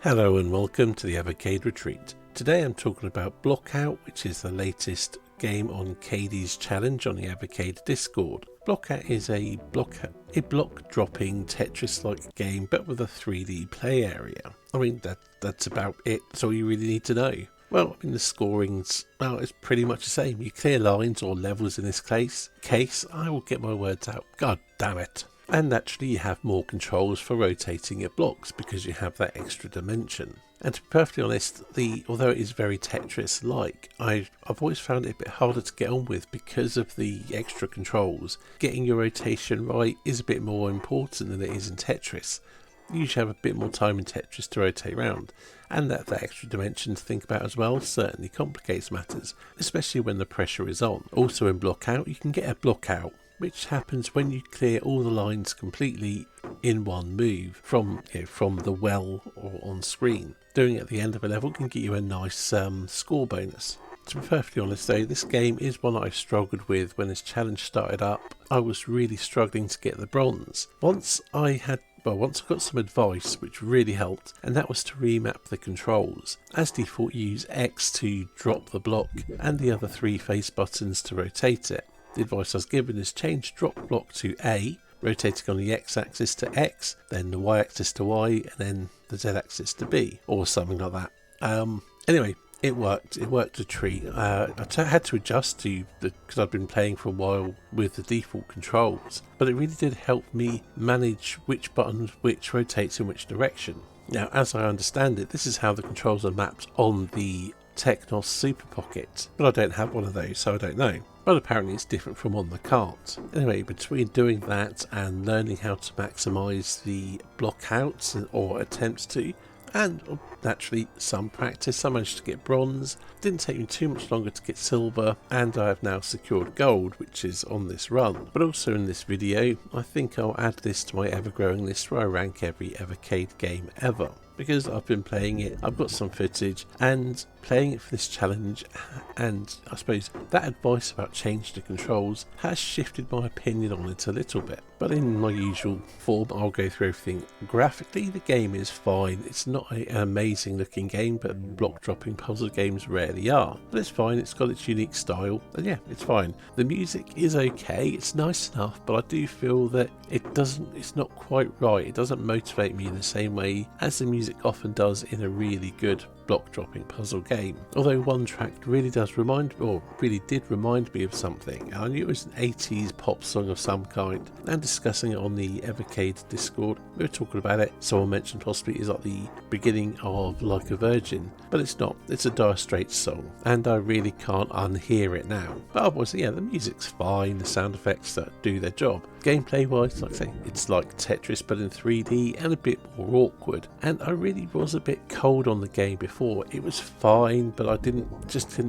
Hello and welcome to the Evercade Retreat. Today I'm talking about Blockout, which is the latest game on Cadey's challenge on the Evercade Discord. Blockout is a block dropping Tetris-like game, but with a 3D play area. I mean, that's about it. That's all you really need to know. Well, I mean, the scorings, well, it's pretty much the same. You clear lines or levels in this case. I will get my words out. God damn it. And naturally you have more controls for rotating your blocks because you have that extra dimension. And to be perfectly honest, although it is very Tetris-like, I've always found it a bit harder to get on with because of the extra controls. Getting your rotation right is a bit more important than it is in Tetris. You usually have a bit more time in Tetris to rotate around, and that extra dimension to think about as well certainly complicates matters, especially when the pressure is on. Also in Blockout, you can get a Blockout, which happens when you clear all the lines completely in one move from the well or on screen. Doing it at the end of a level can get you a nice score bonus. To be perfectly honest though, this game is one that I've struggled with. When this challenge started up, I was really struggling to get the bronze. Once I got some advice which really helped, and that was to remap the controls. As default, you use X to drop the block and the other three face buttons to rotate it. The advice I was given is change drop block to A, rotating on the X axis to X, then the Y axis to Y, and then the Z axis to B, or something like that. Anyway, it worked. It worked a treat. I had to adjust because I've been playing for a while with the default controls, but it really did help me manage which button which rotates in which direction. Now, as I understand it, this is how the controls are mapped on the Technos Super Pocket, but I don't have one of those, so I don't know. But apparently it's different from on the cart. Anyway, between doing that and learning how to maximise the blockouts or attempts to, and naturally some practice, I managed to get bronze. Didn't take me too much longer to get silver, and I have now secured gold, which is on this run. But also in this video, I think I'll add this to my ever-growing list where I rank every Evercade game ever. Because I've been playing it, I've got some footage, and playing it for this challenge, and I suppose that advice about change the controls has shifted my opinion on it a little bit. But in my usual form, I'll go through everything. Graphically, the game is fine. It's not an amazing looking game, but block dropping puzzle games rarely are. But it's fine, it's got its unique style, and yeah, it's fine. The music is okay, it's nice enough, but I do feel that it's not quite right. It doesn't motivate me in the same way as the music often does in a really good block dropping puzzle game. Although one track really did remind me of something, and I knew it was an 80s pop song of some kind, and discussing it on the Evercade Discord, we were talking about it. Someone mentioned possibly it's like the beginning of Like a Virgin, but it's not. It's a Dire Straits song, and I really can't unhear it now. But otherwise, yeah, the music's fine, the sound effects that do their job. Gameplay wise, like I say, it's like Tetris but in 3D and a bit more awkward, and I really was a bit cold on the game before. It was fine, but I didn't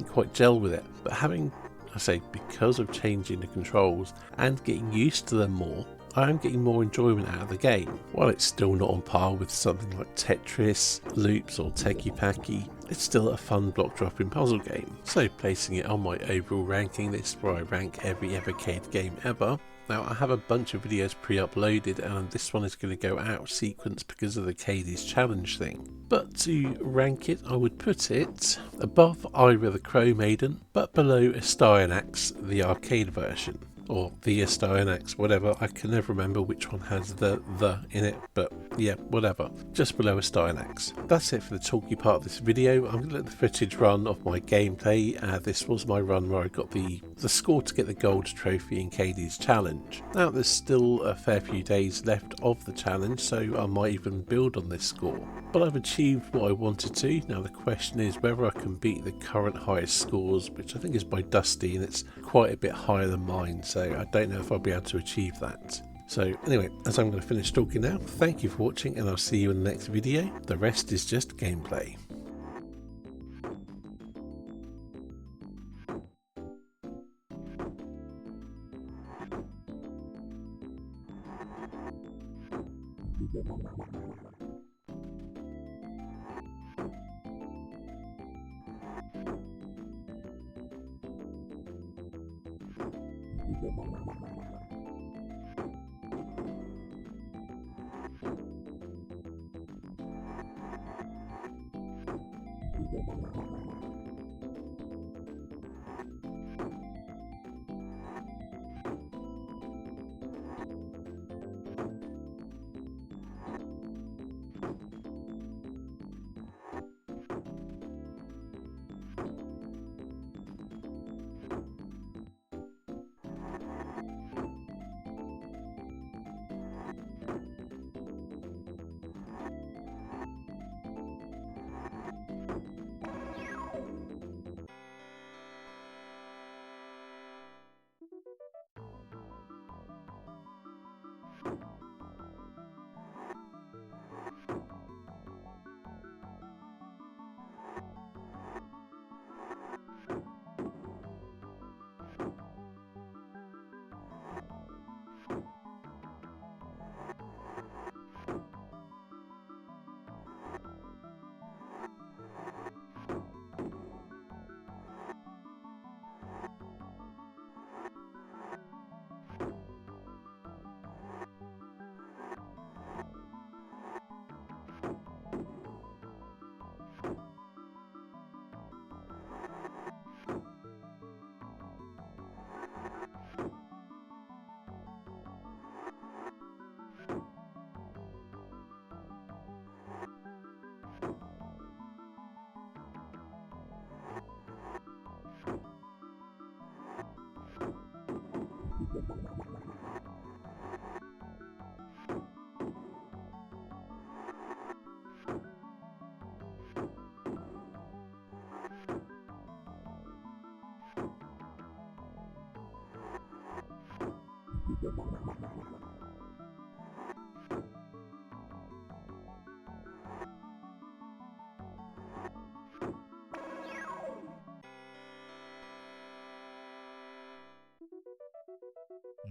quite gel with it. But because of changing the controls and getting used to them more, I am getting more enjoyment out of the game. While it's still not on par with something like Tetris, Loops or Tecky Packy, it's still a fun block dropping puzzle game. So placing it on my overall ranking list where I rank every Evercade game ever. Now, I have a bunch of videos pre-uploaded, and this one is going to go out of sequence because of the Cadey's challenge thing. But to rank it, I would put it above Ira the Crow Maiden, but below Astyanax, the arcade version. Or the Astyanax, whatever. I can never remember which one has the in it, but yeah, whatever. Just below Astyanax. That's it for the talky part of this video. I'm going to let the footage run of my gameplay. This was my run where I got the score to get the gold trophy in Cadey's challenge. Now, there's still a fair few days left of the challenge, so I might even build on this score. But I've achieved what I wanted to. Now the question is whether I can beat the current highest scores, which I think is by Dusty, and it's quite a bit higher than mine, so I don't know if I'll be able to achieve that. So anyway, as I'm going to finish talking now, thank you for watching, and I'll see you in the next video. The rest is just gameplay.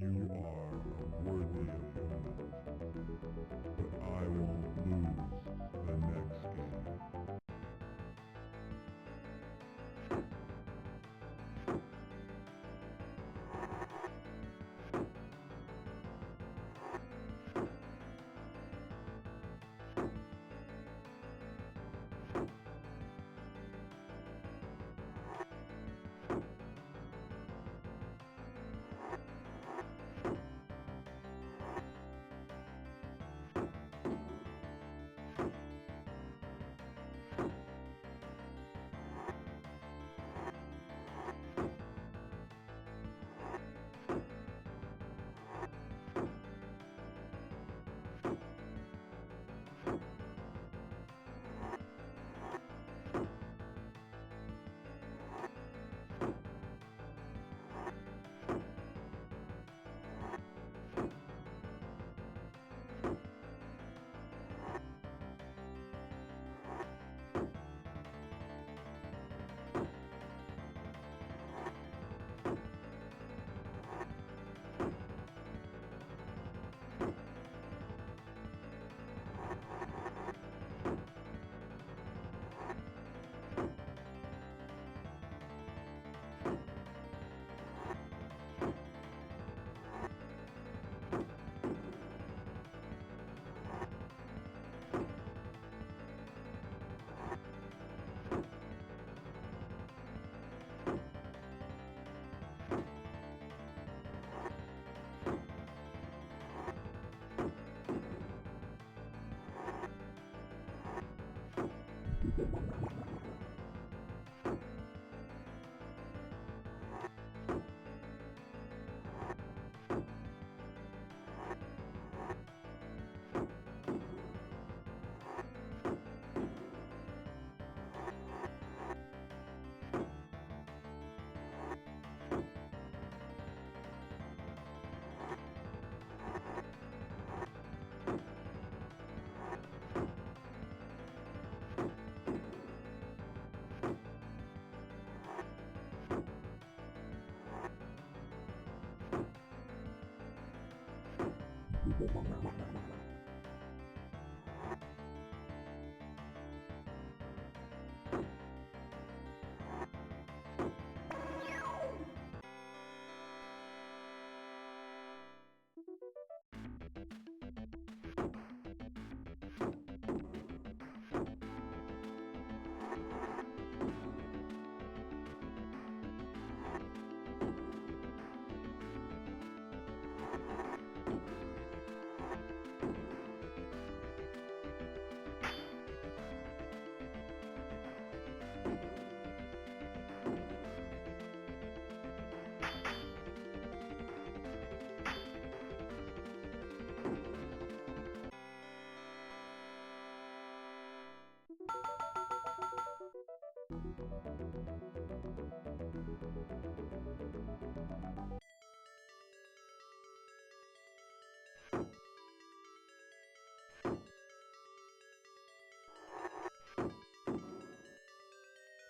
You are a worthy opponent, but I won't lose the next game.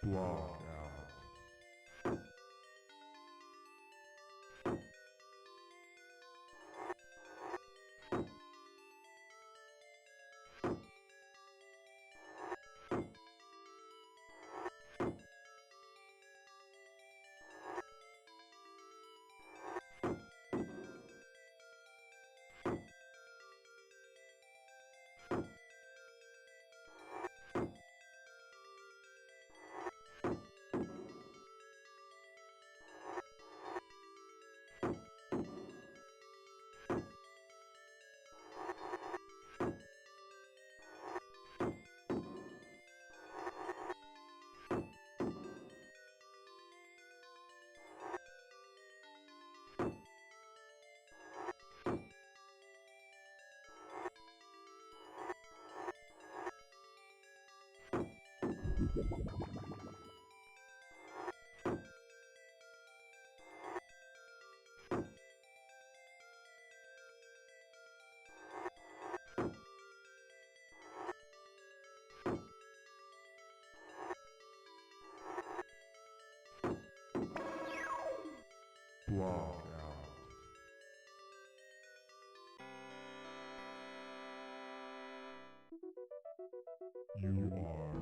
Blockout. Blockout. You are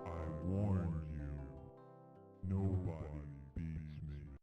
I warn you, nobody beats me.